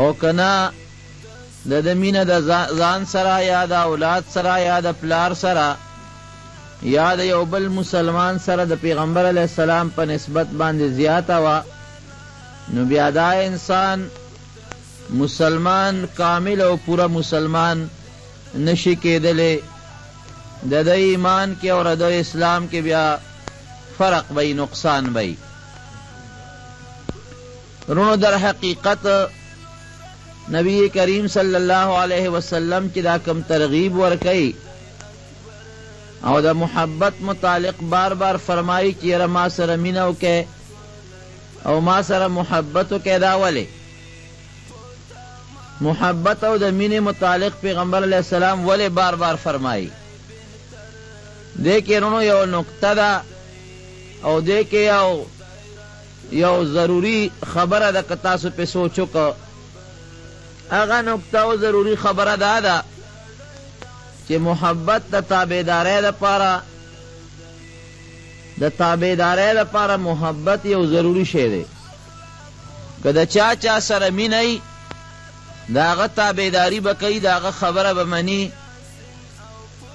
او کنا د مینه د ځان سره یا د اولاد سره یا د پلار سره یا د یو بل مسلمان سره د پیغمبر علیه السلام په نسبت باندې زیاته وه، نو بیا دا انسان مسلمان کامل او پورا مسلمان نشي کېدلی. د د ایمان کې او د اسلام کې بیا فرق بی، نقصان بی. رونو در حقیقت نبی کریم صلی اللہ علیہ وسلم کی دا کم ترغیب ورکی او دا محبت متعلق بار بار فرمائی چی یرا ما سر مینو کے او ما سر محبتو کے دا ولی محبت او دا مین متعلق پیغمبر علیہ السلام ولی بار بار فرمائی. دیکھے رونو یو نقطہ دا او دیکھے یو ضروری خبر دا کتاسو پہ سوچو کا اغا نکتہ و ضروری خبر دا کہ محبت دا تابعدارے دا پارا محبت یو ضروری شے دے کہ دا چا سر مینئی دا اغا تابعداری بکئی دا اغا خبر بمنی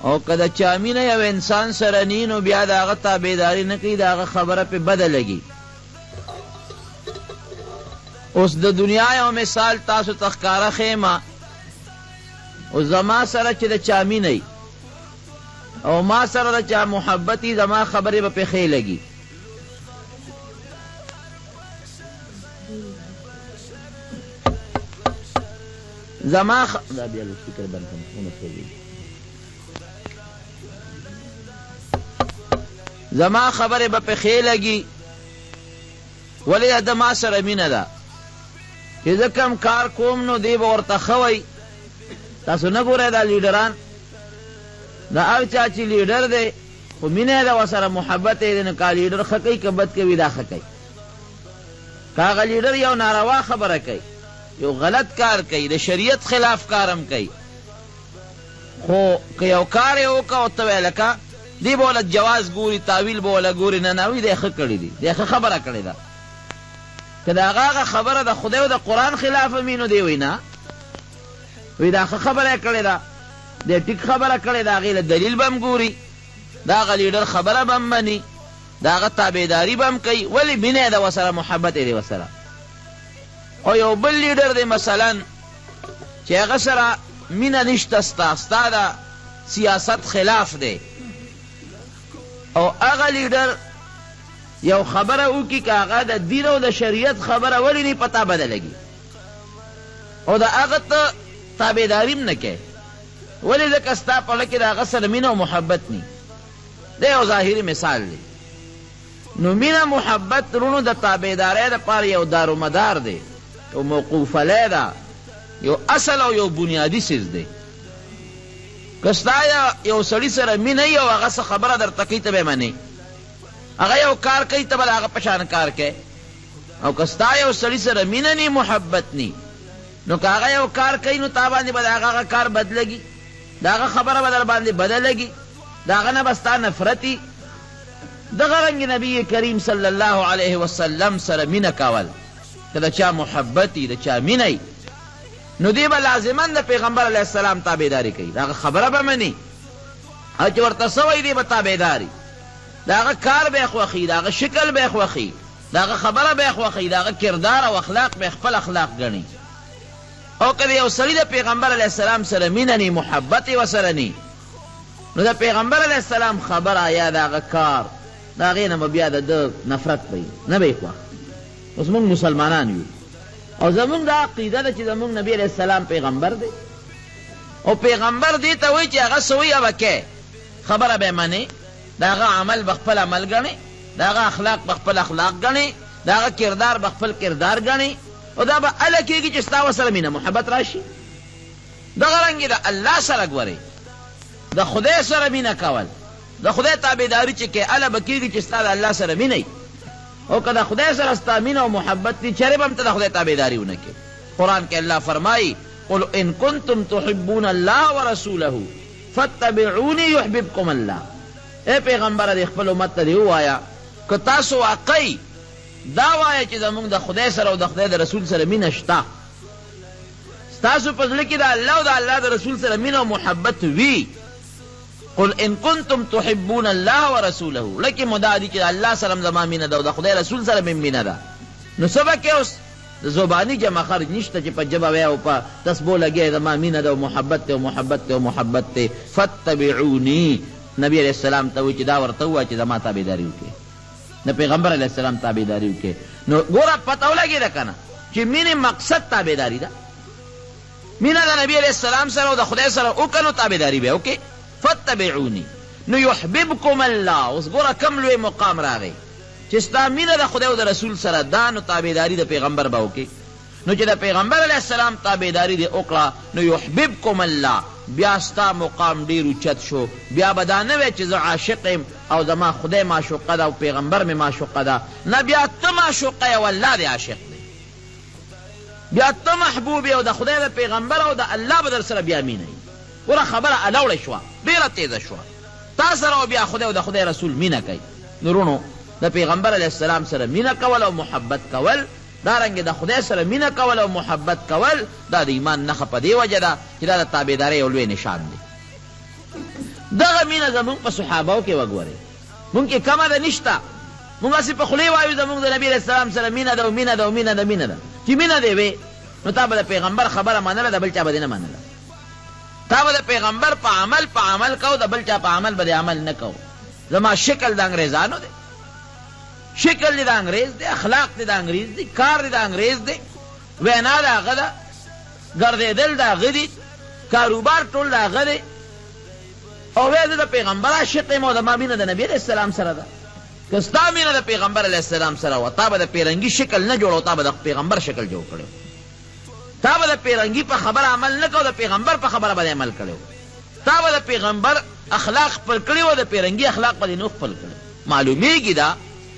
او کہ دا چا مینئی او انسان سرنین و بیا دا اغا تابعداری نکی دا اغا خبر پہ بدل لگی. اس د دنیا یو مثال تاسو تخکارا خیمه او زما سره چې د چا مینی او ما سره د چا محبتی زما خبرې به پخې لګي. زما خبرې به پخې لګي ولی د ما سره مینه ده چې زه کم کار کوم نو دی به ورته ښه وی. تاسو نه ګورئ دا لیډران دا هر چا چې لیډر دی خو مینه یې ده ورسره محبت یې دی نو که لیډر ښه کوي که بد کوي دا ښه کوي. که هغه لیډر یو ناروا خبره کوي یو غلط کار کوي د شریعت خلاف کارم کوي خو که یو کار یې وکړه او ته ویې لکه دی به وله جواز ګوري تاویل به وله ګوري نه نه وي دی ښه کړي دي دی ښه خبره کړې ده. که دا هغه خبره د خدای او د قرآن خلاف مینو دی وی نه وی دا ښه خبره کړې ده دی ټیک خبره کړې ده هغې له دلیل به هم ګوري د هغه لیډر خبره به هم مني د هغه تابعداري به هم کوي ولې مینه یې ده ورسره محبت یې دی ورسره. او یو بل لیډر دی مثلا چې هغه سره مینه نشته ستا د سیاست خلاف دی او هغه لیډر یو خبره وکي که هغه د دین او د شریعت خبره ولې نه پتا بده لګي او د هغه ته تابعداري هم نه کوي ولې ځکه ستا په زړه کې د هغه سره مینه او محبت نی. دا یو ظاهري مثال دی. نو مینه محبت رونو د تابعدارۍ دپاره یو دارومدار دی، یو موقوفلی ده، یو اصل او یو بنیادي څیز دی. که ستا یو سړي سره مینه وي او هغه څه خبره درته کوي ته به یې منې، هغه یو کار کوي ته به د هغه په شان کار کوې. او که ستا یو سړي سره مینه نی محبت نی نو که هغه یو کار کوي نو تا باندې به د هغه کار بد لګي، د هغه خبره به در باندې بده لګي، د هغه نه به ستا نفرتي. دغه رنګ نبی کریم صلی الله علیه وسلم سره مینه کول که د چا محبت وي د چا مینه وي نو دی به لازما د پیغمبر علیه السلام تابعداري کوي، د هغه خبره به مني او چې ورته څه وایي دی به تابعداري، د هغه کار به یې خوښي، د هغه شکل به یې خوښي، د هغه خبره به یې خوښي، د هغه کردار او اخلاق به خپل اخلاق ګڼي. او که د یو سړي د پیغمبر علیه السلام سره مینه نی محبت یې ورسره نی نو د پیغمبر علیه السلام خبره یا د هغه کار د هغې نه به بیا د ده نفرت به نه به یې خوښ. اوس موږ مسلمانان یو او زمونږ دا عقیده ده چې زمونږ نبی علیہ السلام پیغمبر دی او پیغمبر دی ته وایي چې هغه څه وایي هغه کې خبره به منې د هغه عمل به خپل عمل ګڼې د هغه اخلاق به خپل اخلاق ګڼې د هغه کردار به خپل کردار ګڼې او دا به هله کېږي چې ستا ورسره مینه محبت راشي. دغه رنګې د الله سره ګورې د خدای سره مینه کول د خدای تابعداري چې کې هله به کېږي چې ستا د الله سره مینه وي او که د خدای سره ستا مینه او محبت دي چرې به هم ته د خدای تابعداري ونه کې. قرآن کې الله فرمایي قل ان کنتم تحبون الله ورسوله فاتبعوني يحببكم الله. اے پیغمبر د خپل امت ته دی ووایه که تاسو واقعي دا وایه چې زمونږ د خدای سره او د خدای د رسول سره مینه شته ستاسو په زړه کې د الله او د الله د رسول سره مینه او محبت وي قل ان کنتم تحبون الله ورسوله لکه مدا دي چې الله سره زما مینه ده او د خدای رسول سره مې مینه ده نو څه به کې اوس د زباني جمع خرج نشته چې په ژبه وایه او په تسبو لګیا زما مینه ده او محبت ده او محبت ده او محبت ده. فاتبعوني نبی علیہ السلام ته وایي چې دا ورته ووایه چې زما تابعداري وکړي د پیغمبر علیہ السلام تابعداري وکړي. نو ګوره پته ولګېده که نه چې مینې مقصد تابعداري ده. مینه د نبی علیہ السلام سره او د خدای سره وکړه نو تابعداري به وکړي. فاتبعوني نو يحببكم الله. اوس ګوره کم لوی مقام راغی چې ستا مینه د خدای او د رسول سره دا نو تابعداري د پیغمبر به وکړي. نو چې د پیغمبر علیہ السلام تابعداري دې وکړه نو يحببكم الله بیا ستا مقام ډېر اوچت شو. بیا به دا نه وی چې زه عاشق یم او زما خدای معشوقه ده او پیغمبر مې معشوقه ده نه بیا ته معشوقه یې او الله دې عاشق دی. بیا ته محبوب یې او د خدای د پیغمبر او د الله به در سره بیا مینه یي. ګوره خبره الوړې شوه ډېره تیزه شوه تا سره او بیا خدای او د خدای رسول مینه کوي. نورونو د پیغمبر علیہ السلام سره مینه کول او محبت کول دارنګې د خدای سره مینه کول او محبت کول دا د ایمان نښه په دې وجه ده چې دا د تابعدارۍ یو لوی نشان دی. دغه مینه زمونږ په صحابهو کې وګورئ مونږ کې کمه ده نشته. مونږ هسې په خولې وایو زمونږ د نبي علیہ السلام سره مینه ده او مینه ده او مینه ده مینه ده چې مینه دې وې نو تا به د پیغمبر خبره منله د بل چا به دې نه منله. تا به د پیغمبر په عمل کو د بل چا په عمل به دې عمل نه کو. زما شکل د انګریزانو دی شکل دی د انګریز دی اخلاق دی د انګریز دی کار دی د انګریز دی وینا د هغه ده ګرځېدل د هغه دي کاروبار ټول د هغه دی او وی زه د پیغمبر عاشق یم او زما مینه د نبي علیہ السلام سره ده. که ستا مینه د پیغمبر علیہ السلام سره وه تا به د پیرنګي شکل نه جوړو تا به د پیغمبر شکل جوړ کړی تا به د پیرنګي په خبره عمل نه کو د پیغمبر په خبره به عمل کړی تا به د پیغمبر اخلاق خپل کړي و د پیرنګي اخلاق به دې نو خپل کړی. معلومیږي دا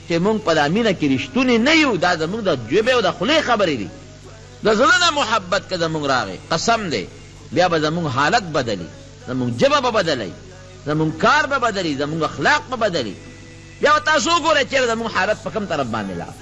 چې مونږ په دا مینه کې رښتونې نه یو دا زمونږ د ژبې او د خولې خبرې دي. د زړه نه محبت که زمونږ راغی قسم دی بیا به زمونږ حالت بدلی زمونږ ژبه به بدلی زمونږ کار به بدلی زمونږ اخلاق به بدلی. بیا تاسو وګورئ چېرې زمونږ حالت په کوم طرف باندې لاړ